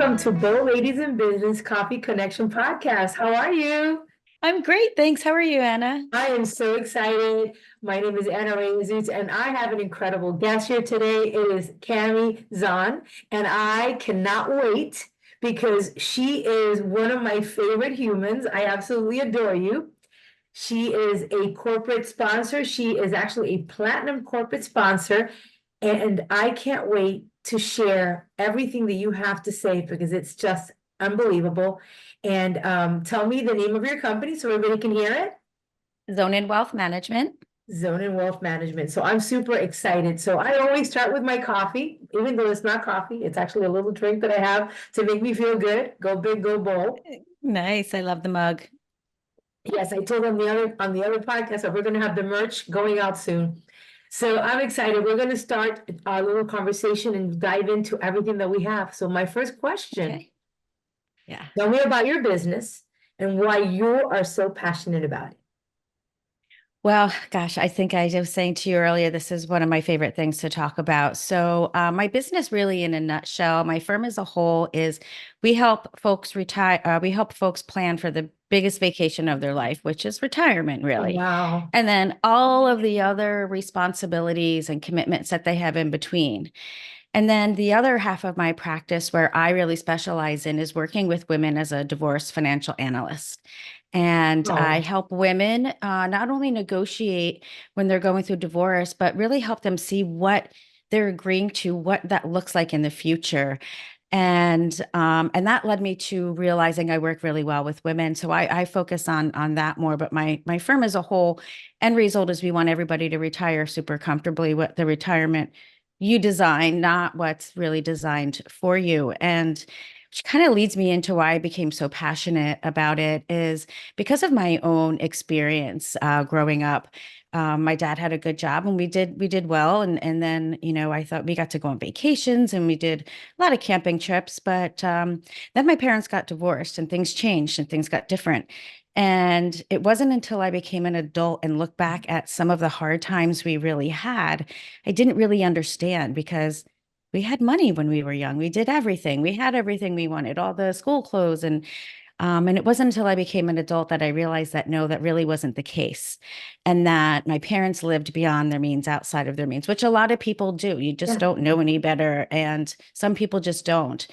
Welcome to Bold Ladies in Business Coffee Connection Podcast. How are you? I'm great, thanks. How are you, Anna? I am so excited. My name is Anna Reyes-Ouzts, and I have an incredible guest here today. It is Kami Zonin, and I cannot wait because she is one of my favorite humans. I absolutely adore you. She is a corporate sponsor. She is actually a platinum corporate sponsor. And I can't wait to share everything that you have to say because it's just unbelievable. And tell me the name of your company so everybody can hear it. Zonin Wealth Management. Zonin Wealth Management. So I'm super excited. So I always start with my coffee, even though it's not coffee, it's actually a little drink that I have to make me feel good. Go big, go bold. Nice. I love the mug. Yes, I told them on the other podcast that we're going to have the merch going out soon. So I'm excited. We're going to start our little conversation and dive into everything that we have. So my first question, Okay. Yeah. tell me about your business and why you are so passionate about it. Well, gosh, I think I was saying to you earlier, this is one of my favorite things to talk about. So, my business, really, in a nutshell, my firm as a whole is we help folks retire. We help folks plan for the biggest vacation of their life, which is retirement, really. Wow. And then all of the other responsibilities and commitments that they have in between. And then the other half of my practice, where I really specialize in, is working with women as a divorce financial analyst. And I Oh, help women not only negotiate when they're going through divorce, but really help them see what they're agreeing to, what that looks like in the future. And that led me to realizing I work really well with women. So I focus on that more. But my firm as a whole, end result is we want everybody to retire super comfortably with the retirement you design, not what's really designed for you. And which kind of leads me into why I became so passionate about it is because of my own experience growing up. My dad had a good job and we did well. And then, I thought we got to go on vacations and we did a lot of camping trips. But then my parents got divorced and things changed and things got different. And it wasn't until I became an adult and looked back at some of the hard times we really had, I didn't really understand because we had money when we were young. We did everything. We had everything we wanted, all the school clothes. And it wasn't until I became an adult that I realized that no, that really wasn't the case. And that my parents lived beyond their means, outside of their means, which a lot of people do. You just yeah. don't know any better. And some people just don't.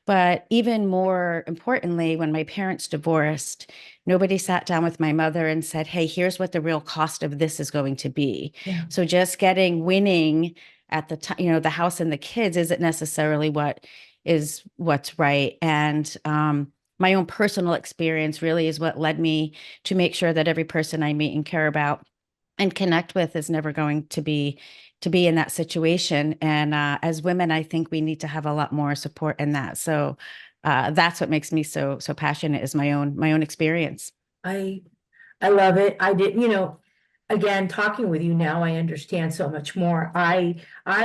But even more importantly, when my parents divorced, nobody sat down with my mother and said, "Hey, here's what the real cost of this is going to be." Yeah. So just winning at the time, the house and the kids isn't necessarily what's right. And my own personal experience really is what led me to make sure that every person I meet and care about and connect with is never going to be in that situation. And as women, I think we need to have a lot more support in that. So that's what makes me so passionate, is my own experience. I I love it. I did, again, talking with you now, I understand so much more. I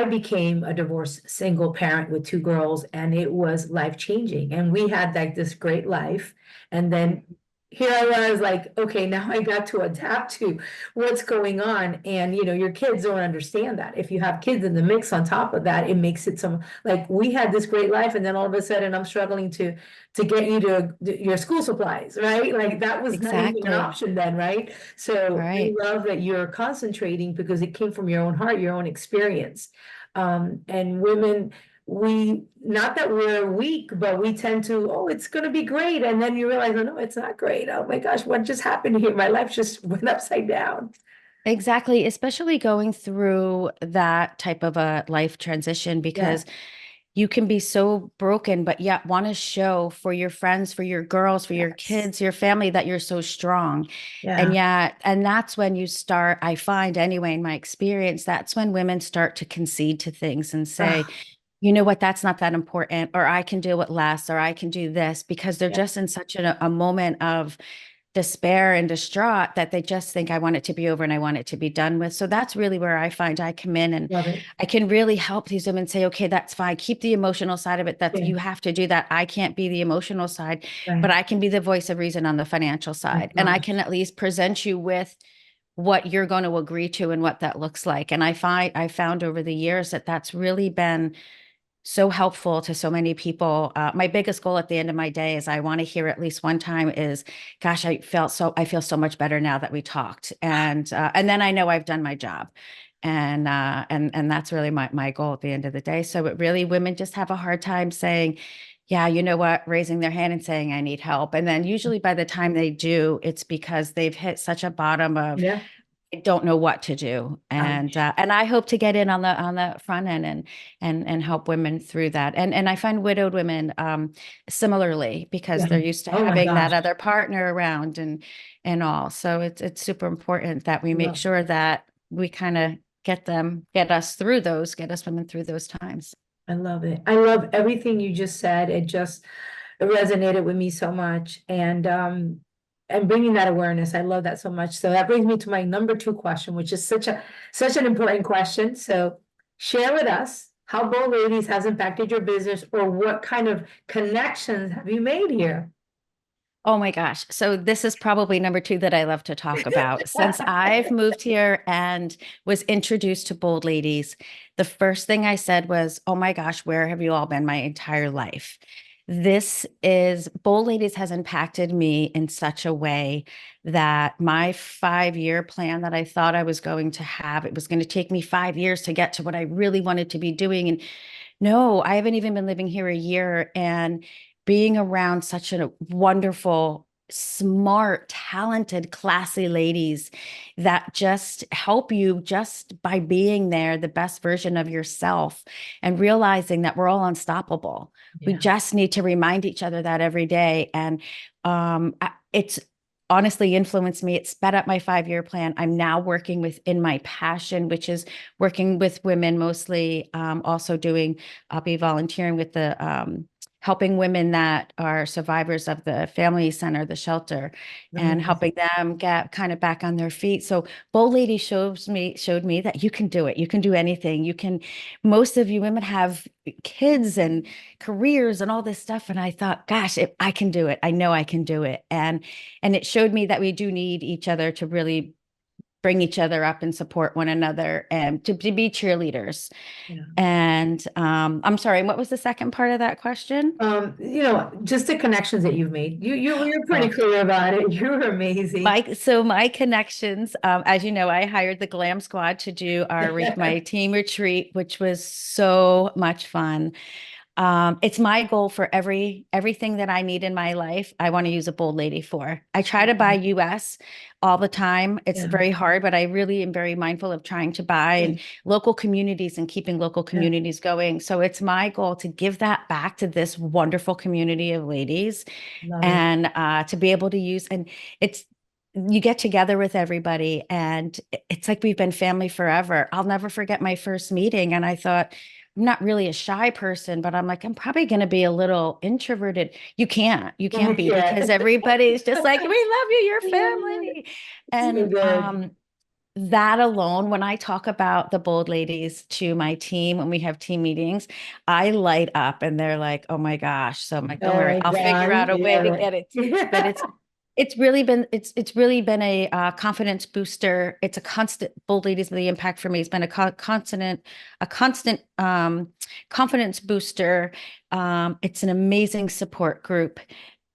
became a divorced single parent with two girls, and it was life changing. And we had like this great life. And then here I was like, okay, now I got to adapt to what's going on. And your kids don't understand that. If you have kids in the mix on top of that, it makes it some like we had this great life, and then all of a sudden I'm struggling to get you to your school supplies, right? Like that was not even an Exactly. option then, right? So I Right. love that you're concentrating because it came from your own heart, your own experience. And women, we not that we're weak, but we tend to, oh, it's gonna be great. And then you realize, oh no, it's not great. Oh my gosh, what just happened here? My life just went upside down. Exactly. Especially going through that type of a life transition, Yeah. because you can be so broken, but yet want to show for your friends, for your girls, for your Yes. kids, your family, that you're so strong. Yeah. And that's when you start, I find anyway, in my experience, that's when women start to concede to things and say, Ah, you know what, that's not that important, or I can deal with less, or I can do this, because they're yeah. just in such a moment of despair and distraught that they just think, I want it to be over and I want it to be done with. So that's really where I find I come in and Love it. I can really help these women say, okay, that's fine. Keep the emotional side of it. That's, Yeah. you have to do that. I can't be the emotional side, but Right. I can be the voice of reason on the financial My side. And I can gosh. at least present you with what you're going to agree to and what that looks like. And I found over the years that that's really been so helpful to so many people. My biggest goal at the end of my day is I want to hear at least one time is, gosh, I feel so much better now that we talked. And then I know I've done my job. And that's really my goal at the end of the day. So it really, women just have a hard time saying, yeah, you know what, raising their hand and saying, I need help. And then usually by the time they do, it's because they've hit such a bottom of, Yeah. I don't know what to do. Ouch. And I hope to get in on the front end and help women through that. And I find widowed women similarly, because Yeah. they're used to Oh my having that gosh. other partner around and all. So it's super important that we make Love. sure that we kind of get us women through those times. I love it. I love everything you just said. It resonated with me so much. And bringing that awareness, I love that so much. So that brings me to my number two question, which is such an important question. So share with us how Bold Ladies has impacted your business, or what kind of connections have you made here? Oh my gosh. So this is probably number two that I love to talk about. Since I've moved here and was introduced to Bold Ladies, the first thing I said was, oh my gosh, where have you all been my entire life? Bold Ladies has impacted me in such a way that my 5-year plan that I thought I was going to have, it was going to take me 5 years to get to what I really wanted to be doing. And no, I haven't even been living here a year, and being around such a wonderful, smart, talented, classy ladies that just help you just by being there, the best version of yourself, and realizing that we're all unstoppable. We Yeah. just need to remind each other that every day. And it's honestly influenced me. It sped up my 5-year plan. I'm now working within my passion, which is working with women mostly, also doing, I'll be volunteering with the helping women that are survivors of the family center, the shelter, and Amazing. helping them get kind of back on their feet. So Bold Lady showed me that you can do it. You can do anything. Most of you women have kids and careers and all this stuff. And I thought, gosh, I can do it. I know I can do it. And it showed me that we do need each other to really bring each other up and support one another, and to be cheerleaders. Yeah. And I'm sorry, what was the second part of that question? Just the connections that you've made. You're pretty Oh, clear about it. You're amazing. my connections, as you know, I hired the Glam Squad to do my team retreat, which was so much fun. It's my goal for everything that I need in my life. I want to use a Bold Lady for. I try to buy US all the time. It's Yeah. very hard, but I really am very mindful of trying to buy and local communities and keeping local Yeah. communities going. So it's my goal to give that back to this wonderful community of ladies, Love it. and to be able to use, and it's, you get together with everybody and it's like we've been family forever. I'll never forget my first meeting, and I thought, I'm not really a shy person, but I'm like, I'm probably going to be a little introverted. You can't be, Yeah. because everybody's just like, we love you, your family. So And good. that alone, when I talk about the Bold Ladies to my team, when we have team meetings, I light up and they're like, oh my gosh. So I'm like, don't Oh worry, my I'll figure God. out a way to Love get it to you. But it. it's really been a confidence booster. It's a constant. Bold Ladies of the Impact for me has been a constant confidence booster. It's an amazing support group,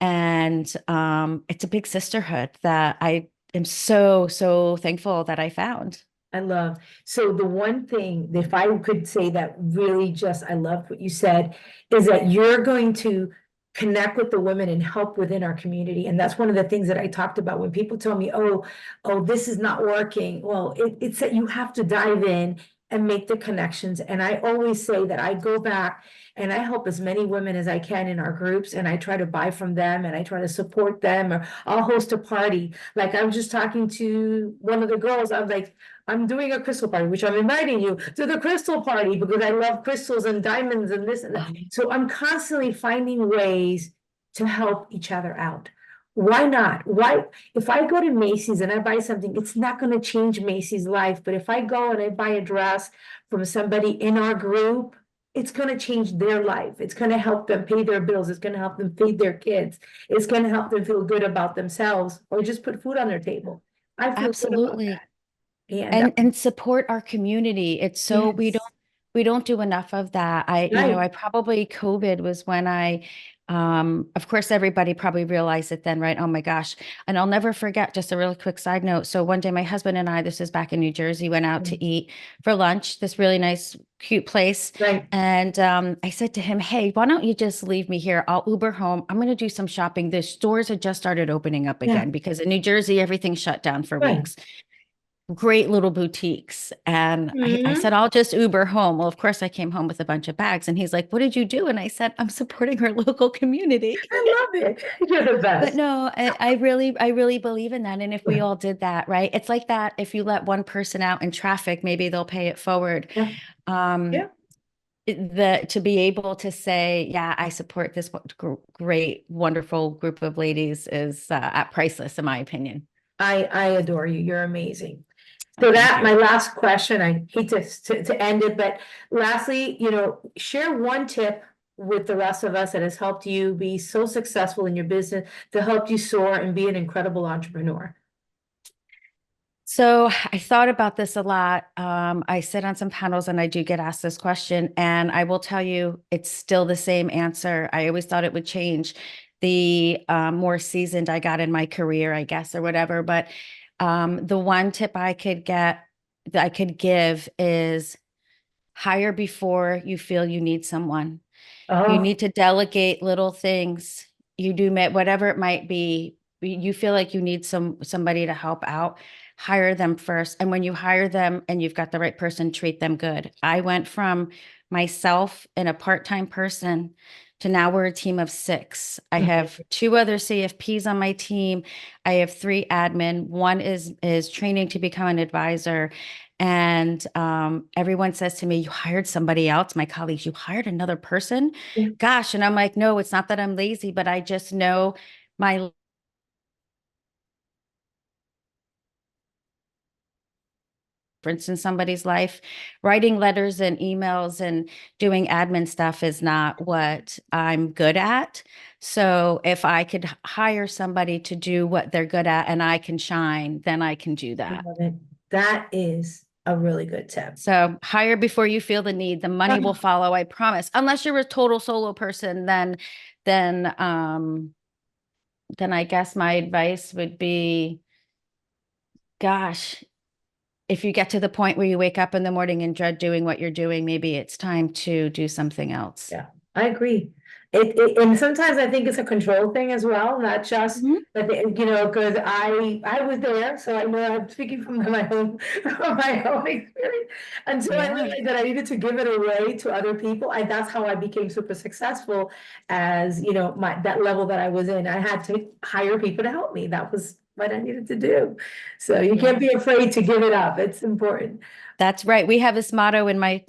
and it's a big sisterhood that I am so thankful that I found. I love. So the one thing, if I could say that really just, I love what you said, is that you're going to connect with the women and help within our community. And that's one of the things that I talked about when people tell me, oh, this is not working. Well, it's that you have to dive in and make the connections. And I always say that I go back and I help as many women as I can in our groups, and I try to buy from them and I try to support them, or I'll host a party. Like I was just talking to one of the girls, I was like, I'm doing a crystal party, which I'm inviting you to the crystal party because I love crystals and diamonds and this and that. So I'm constantly finding ways to help each other out. Why not? Why, if I go to Macy's and I buy something, it's not going to change Macy's life. But if I go and I buy a dress from somebody in our group, it's going to change their life. It's going to help them pay their bills. It's going to help them feed their kids. It's going to help them feel good about themselves, or just put food on their table. I feel good about Absolutely. that. And And support our community. It's so we don't yes, We don't do enough of that. I Right. probably COVID was when of course, everybody probably realized it then, right? Oh my gosh. And I'll never forget, just a really quick side note. So one day my husband and I, this is back in New Jersey, went out to eat for lunch, this really nice, cute place. Right. And I said to him, hey, why don't you just leave me here? I'll Uber home. I'm going to do some shopping. The stores had just started opening up Yeah. again because in New Jersey, everything shut down for Right. weeks. Great little boutiques. And I Mhm. said, I'll just Uber home. Well, of course, I came home with a bunch of bags. And he's like, what did you do? And I said, I'm supporting our local community. I love it. You're the But best. no, I really believe in that. And if we all did that, right? It's like that. If you let one person out in traffic, maybe they'll pay it forward. Yeah. Um, Yeah. to be able to say, yeah, I support this great, wonderful group of ladies is at priceless, in my opinion. I adore you. You're amazing. Oh, So thank that you. my last question, I hate to end it, but lastly, share one tip with the rest of us that has helped you be so successful in your business, to help you soar and be an incredible entrepreneur. So I thought about this a lot. I sit on some panels and I do get asked this question, and I will tell you it's still the same answer. I always thought it would change the more seasoned I got in my career, I guess, or whatever. But the one tip that I could give is hire before you feel you need someone. You Oh, need to delegate little things. You do whatever it might be. You feel like you need somebody to help out, hire them first. And when you hire them and you've got the right person, treat them good. I went from myself and a part-time person to now we're a team of 6. I have amazing. 2 other CFPs on my team. I have 3 admin. One is training to become an advisor. And everyone says to me, you hired somebody else, my colleagues, you hired another person? Yeah. Gosh. And I'm like, no, it's not that I'm lazy, but I just know my difference in somebody's life. Writing letters and emails and doing admin stuff is not what I'm good at. So if I could hire somebody to do what they're good at and I can shine, then I can do I that. love it. That is a really good tip. So hire before you feel the need. The money will follow, I promise. Unless you're a total solo person, then then I guess my advice would be, gosh, if you get to the point where you wake up in the morning and dread doing what you're doing, maybe it's time to do something else. Yeah, I agree. And sometimes I think it's a control thing as well, not just, Mhm. but because I was there, so I know I'm speaking from my own from my own experience. Until I Yeah. realized that I needed to give it away to other people, that's how I became super successful. As my that level that I was in, I had to hire people to help me. That was what I needed to do. So you can't Yeah. be afraid to give it up. It's important. That's right. We have this motto in my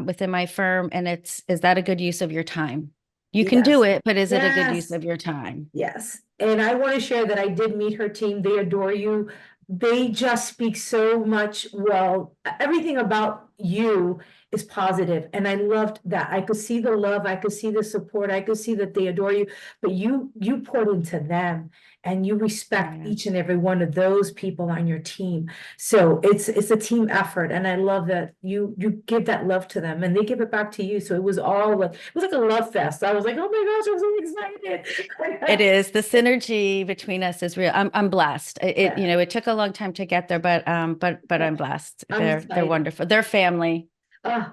within my firm, and it's, is that a good use of your time? You can do Yes. it, but is it a good use Yes. of your time? Yes, and I want to share that I did meet her team. They adore you. They just speak so much well. Everything about you is positive, and I loved that. I could see the love, I could see the support, I could see that they adore you. But you poured into them, and you respect Yeah. each and every one of those people on your team. So it's a team effort, and I love that you give that love to them, and they give it back to you. So it was all like, it was like a love fest. I was like, oh my gosh, I'm so It excited. is. The synergy between us is real. I'm blessed. Yeah, It took a long time to get there, but I'm blessed. I'm They're excited. wonderful. They're family.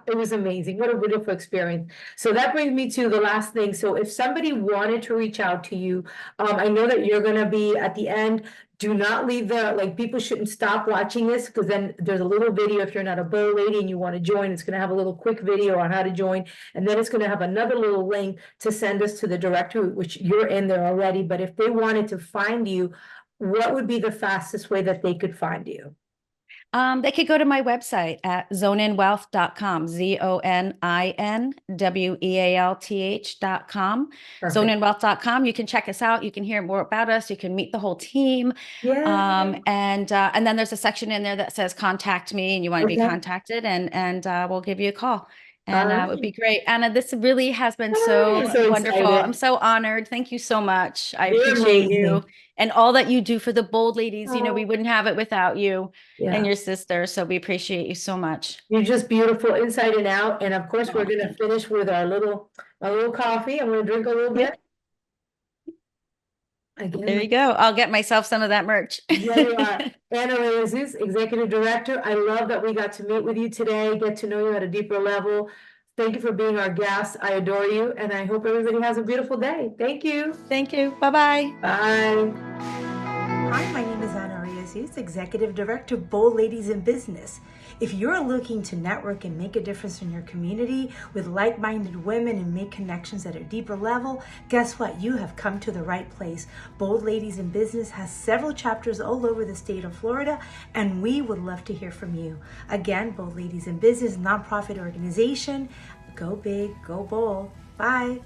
It was amazing. What a beautiful experience. So that brings me to the last thing. So if somebody wanted to reach out to you, I know that you're gonna be at the end. Do not leave like, people shouldn't stop watching this, because then there's a little video. If you're not a bow lady and you want to join, it's gonna have a little quick video on how to join. And then it's gonna have another little link to send us to the directory, which you're in there already. But if they wanted to find you, what would be the fastest way that they could find you? They could go to my website at zoninwealth.com, ZONINWEALTH.com, Perfect. zoninwealth.com. You can check us out. You can hear more about us. You can meet the whole team. Yeah. And then there's a section in there that says contact me and you want to be Okay. contacted, and we'll give you a call. And All it would right. be great. Anna, this really has been I'm so so wonderful. I'm excited. so honored. Thank you so much. I You're appreciate you amazing. and all that you do for the bold ladies. We Oh, wouldn't have it without you and yeah. your sister. So we appreciate you so much. You're just beautiful inside and out. And of course, we're Oh, gonna thank you. finish with our little coffee. I'm gonna drink a little Yep. bit. Again, There you go. I'll get myself some of that merch. there you are. Anna Reyes-Ouzts, Executive Director. I love that we got to meet with you today, get to know you at a deeper level. Thank you for being our guest. I adore you, and I hope everybody has a beautiful day. Thank you. Thank you. Bye-bye. Bye. Hi, my name is Anna Reyes-Ouzts, Executive Director, Bold Ladies in Business. If you're looking to network and make a difference in your community with like-minded women and make connections at a deeper level, guess what? You have come to the right place. Bold Ladies in Business has several chapters all over the state of Florida, and we would love to hear from you. Again, Bold Ladies in Business, nonprofit organization. Go big, go bold. Bye.